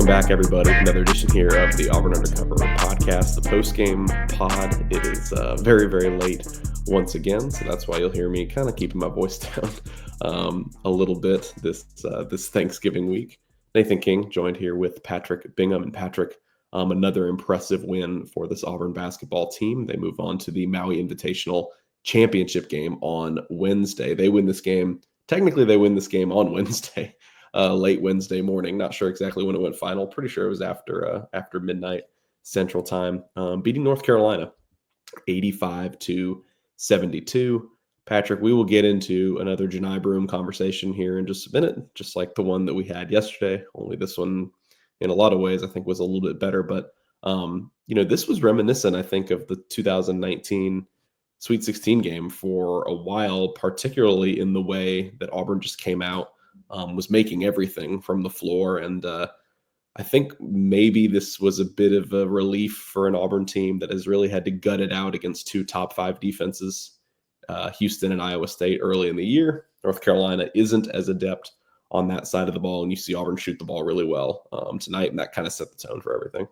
Welcome back, everybody. Another edition here of the Auburn Undercover podcast, the Postgame Pod. It is very, very late once again, so that's why you'll hear me kind of keeping my voice down a little bit this Thanksgiving week. Nathan King joined here with Patrick Bingham. And Patrick, another impressive win for this Auburn basketball team. They move on to the Maui Invitational championship game on Wednesday. They win this game. Technically, they win this game on Wednesday. Late Wednesday morning. Not sure exactly when it went final. Pretty sure it was after midnight Central Time. Beating North Carolina 85-72. Patrick, we will get into another Janai Broom conversation here in just a minute, just like the one that we had yesterday. Only this one, in a lot of ways, I think was a little bit better. But this was reminiscent, I think, of the 2019 Sweet 16 game for a while, particularly in the way that Auburn just came out. Was making everything from the floor. And I think maybe this was a bit of a relief for an Auburn team that has really had to gut it out against two top 5 defenses, Houston and Iowa State early in the year. North Carolina isn't as adept on that side of the ball, and you see Auburn shoot the ball really well tonight, and that kind of set the tone for everything.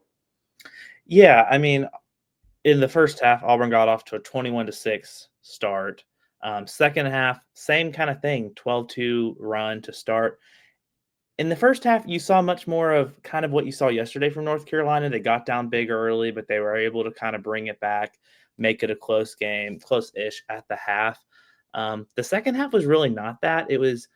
Yeah, I mean, in the first half, Auburn got off to a 21-6 start. Second half, same kind of thing, 12-2 run to start. In the first half, you saw much more of kind of what you saw yesterday from North Carolina. They got down big early, but they were able to kind of bring it back, make it a close game, close-ish at the half. The second half was really not that. It was,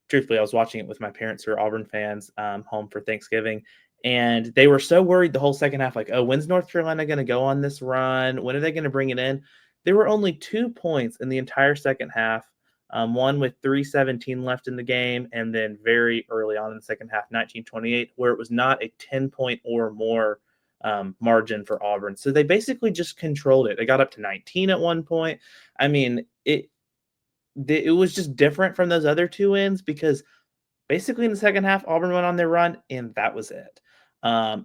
truthfully, I was watching it with my parents who are Auburn fans home for Thanksgiving, and they were so worried the whole second half, like, oh, when's North Carolina going to go on this run? When are they going to bring it in? There were only 2 points in the entire second half, one with 3:17 left in the game, and then very early on in the second half, 19:28, where it was not a 10-point or more margin for Auburn. So they basically just controlled it. They got up to 19 at one point. I mean, it was just different from those other 2 wins because basically in the second half, Auburn went on their run, and that was it.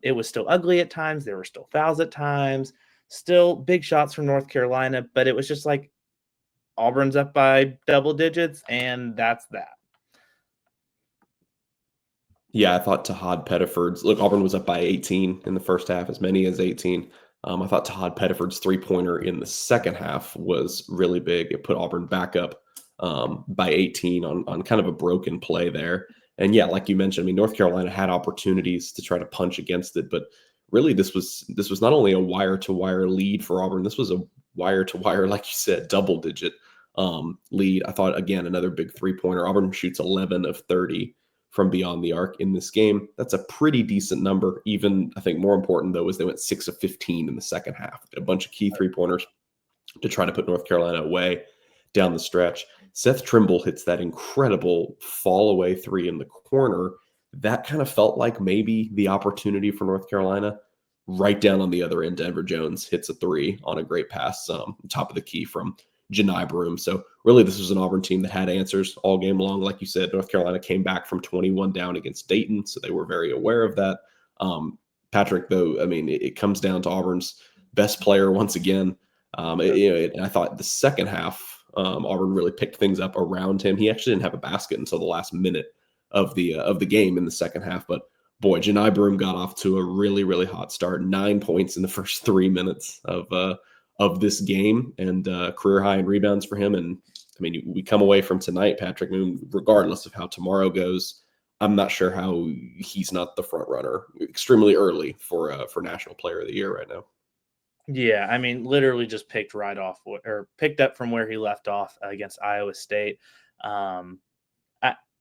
It was still ugly at times. There were still fouls at times. Still big shots from North Carolina, but it was just like Auburn's up by double digits, and that's that. Yeah, I thought Tahad Pettiford's – look, Auburn was up by 18 in the first half, as many as 18. I thought Tahad Pettiford's three-pointer in the second half was really big. It put Auburn back up by 18 on kind of a broken play there. And, yeah, like you mentioned, North Carolina had opportunities to try to punch against it, but – really, this was not only a wire-to-wire lead for Auburn. This was a wire-to-wire, like you said, double-digit lead. I thought, again, another big three-pointer. Auburn shoots 11 of 30 from beyond the arc in this game. That's a pretty decent number. Even, I think more important, though, is they went 6 of 15 in the second half. A bunch of key three-pointers to try to put North Carolina away down the stretch. Seth Trimble hits that incredible fall-away three in the corner. That kind of felt like maybe the opportunity for North Carolina. Right down on the other end, Denver Jones hits a three on a great pass, top of the key from Janai Broom. So really, this was an Auburn team that had answers all game long. Like you said, North Carolina came back from 21 down against Dayton, so they were very aware of that. Patrick, though, it comes down to Auburn's best player once again. I thought the second half, Auburn really picked things up around him. He actually didn't have a basket until the last minute of the game in the second half, but boy, Janai Broom got off to a really, really hot start. 9 points in the first 3 minutes of this game, and career high in rebounds for him. And we come away from tonight, Patrick, regardless of how tomorrow goes, I'm not sure how he's not the front runner. Extremely early for National Player of the Year right now. Yeah, literally just picked up from where he left off against Iowa State.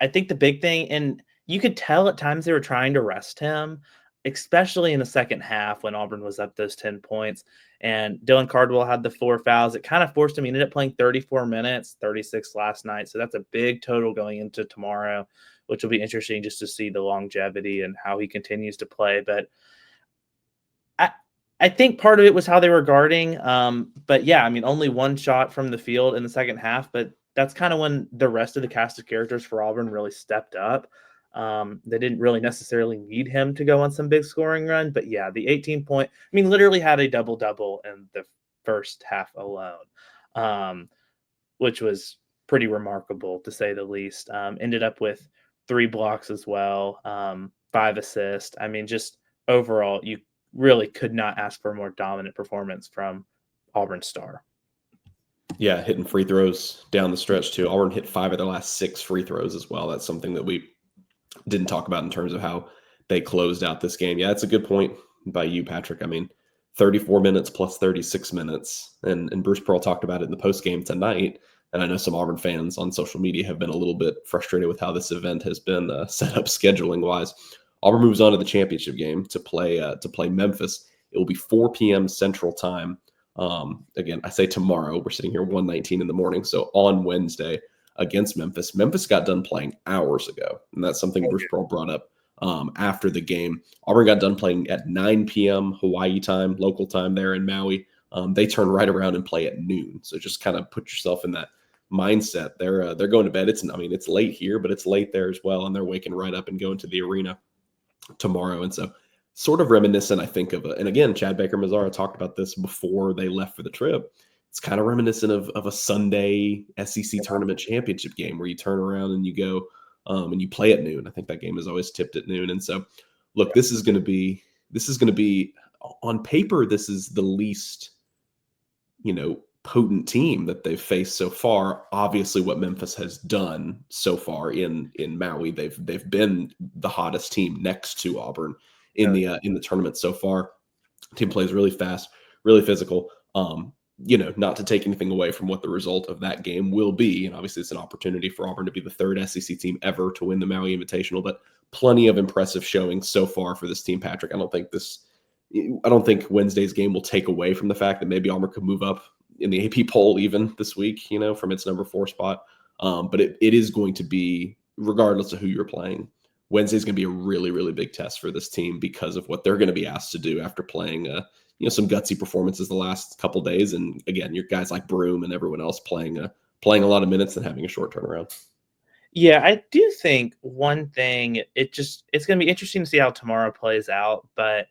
I think the big thing, and you could tell at times they were trying to rest him, especially in the second half when Auburn was up those 10 points. And Dylan Cardwell had the 4 fouls. It kind of forced him. He ended up playing 34 minutes, 36 last night. So that's a big total going into tomorrow, which will be interesting just to see the longevity and how he continues to play. But I think part of it was how they were guarding. But yeah, only 1 shot from the field in the second half, but that's kind of when the rest of the cast of characters for Auburn really stepped up. They didn't really necessarily need him to go on some big scoring run, but yeah, the 18-point, literally had a double-double in the first half alone, which was pretty remarkable to say the least. Ended up with 3 blocks as well. 5 assists. I mean, just overall, you really could not ask for a more dominant performance from Auburn star. Yeah, hitting free throws down the stretch too. Auburn hit 5 of their last 6 free throws as well. That's something that we didn't talk about in terms of how they closed out this game. Yeah, that's a good point by you, Patrick. I mean, 34 minutes plus 36 minutes. And Bruce Pearl talked about it in the post game tonight. And I know some Auburn fans on social media have been a little bit frustrated with how this event has been set up scheduling wise. Auburn moves on to the championship game to play Memphis. It will be 4 p.m. Central Time. Again, I say tomorrow. We're sitting here 1:19 in the morning. So on Wednesday against Memphis. Memphis got done playing hours ago. And that's something Bruce Pearl brought up after the game. Auburn got done playing at 9 p.m. Hawaii time, local time there in Maui. They turn right around and play at noon. So just kind of put yourself in that mindset. They're going to bed. It's late here, but it's late there as well. And they're waking right up and going to the arena tomorrow. And so sort of reminiscent, I think, and again, Chad Baker Mazzara talked about this before they left for the trip. It's kind of reminiscent of a Sunday SEC tournament championship game where you turn around and you go and you play at noon. I think that game is always tipped at noon. And so, look, this is going to be on paper, this is the least, potent team that they've faced so far. Obviously, what Memphis has done so far in Maui, they've been the hottest team next to Auburn in the tournament so far. Team plays really fast, really physical. Not to take anything away from what the result of that game will be. And obviously it's an opportunity for Auburn to be the third SEC team ever to win the Maui Invitational, but plenty of impressive showing so far for this team, Patrick. I don't think Wednesday's game will take away from the fact that maybe Auburn could move up in the AP poll even this week, from its number 4 spot. But it is going to be, regardless of who you're playing, Wednesday's going to be a really, really big test for this team because of what they're going to be asked to do after playing some gutsy performances the last couple of days. And again, your guys like Broom and everyone else playing a lot of minutes and having a short turnaround. Yeah, I do think one thing, it's going to be interesting to see how tomorrow plays out, but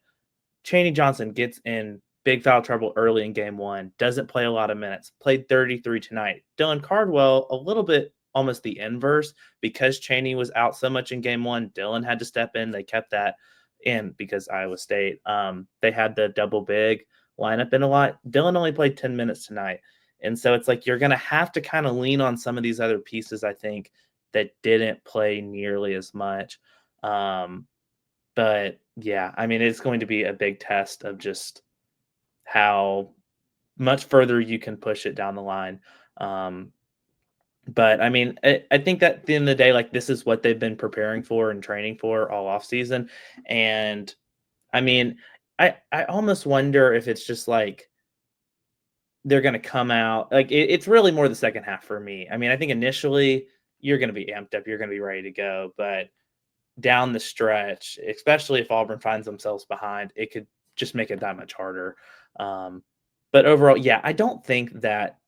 Chaney Johnson gets in big foul trouble early in game 1, doesn't play a lot of minutes, played 33 tonight. Dylan Cardwell, a little bit almost the inverse, because Chaney was out so much in game 1, Dylan had to step in. They kept that in because Iowa State, they had the double big lineup in a lot. Dylan only played 10 minutes tonight. And so it's like you're going to have to kind of lean on some of these other pieces, I think, that didn't play nearly as much. But yeah, I mean, it's going to be a big test of just how much further you can push it down the line. But I mean, I think that at the end of the day, like, this is what they've been preparing for and training for all off season. And I mean, I almost wonder if it's just like they're going to come out like it's really more the second half for me. I mean, I think initially you're going to be amped up, you're going to be ready to go, but down the stretch, especially if Auburn finds themselves behind, it could just make it that much harder. But overall, yeah, I don't think that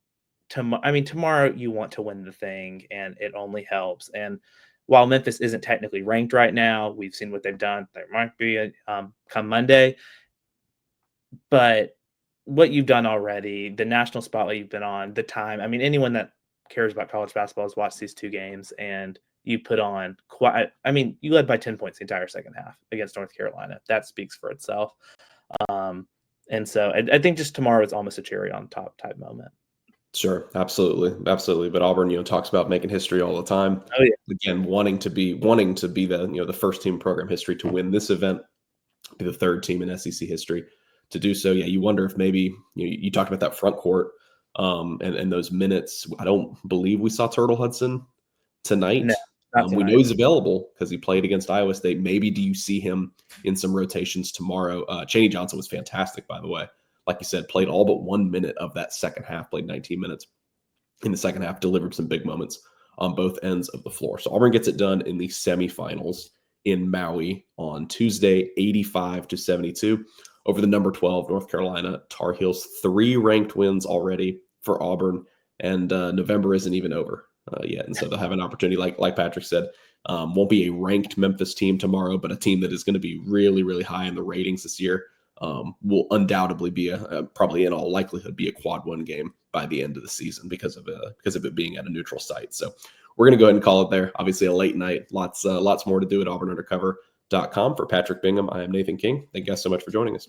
tomorrow you want to win the thing, and it only helps. And while Memphis isn't technically ranked right now, we've seen what they've done. There might be come Monday, but what you've done already, the national spotlight you've been on, the time. I mean, anyone that cares about college basketball has watched these 2 games, and you put on you led by 10 points the entire second half against North Carolina. That speaks for itself. And so I think just tomorrow is almost a cherry on top type moment. Sure, absolutely. But Auburn, talks about making history all the time. Oh yeah. Again, wanting to be the first team in program history to win this event, be the third team in SEC history to do so. Yeah, you wonder if maybe you talked about that front court and those minutes. I don't believe we saw Turtle Hudson tonight. No, not tonight. We know he's available because he played against Iowa State. Maybe do you see him in some rotations tomorrow? Chaney Johnson was fantastic, by the way. Like you said, played all but 1 minute of that second half, played 19 minutes in the second half, delivered some big moments on both ends of the floor. So Auburn gets it done in the semifinals in Maui on Tuesday, 85-72 over the number 12 North Carolina Tar Heels. 3 ranked wins already for Auburn, and November isn't even over yet. And so they'll have an opportunity, like Patrick said, won't be a ranked Memphis team tomorrow, but a team that is going to be really, really high in the ratings this year. Will undoubtedly be probably in all likelihood be a quad 1 game by the end of the season because of it being at a neutral site. So we're going to go ahead and call it there. Obviously a late night, lots more to do at Auburn Undercover. For Patrick Bingham, I am Nathan King. Thank you guys so much for joining us.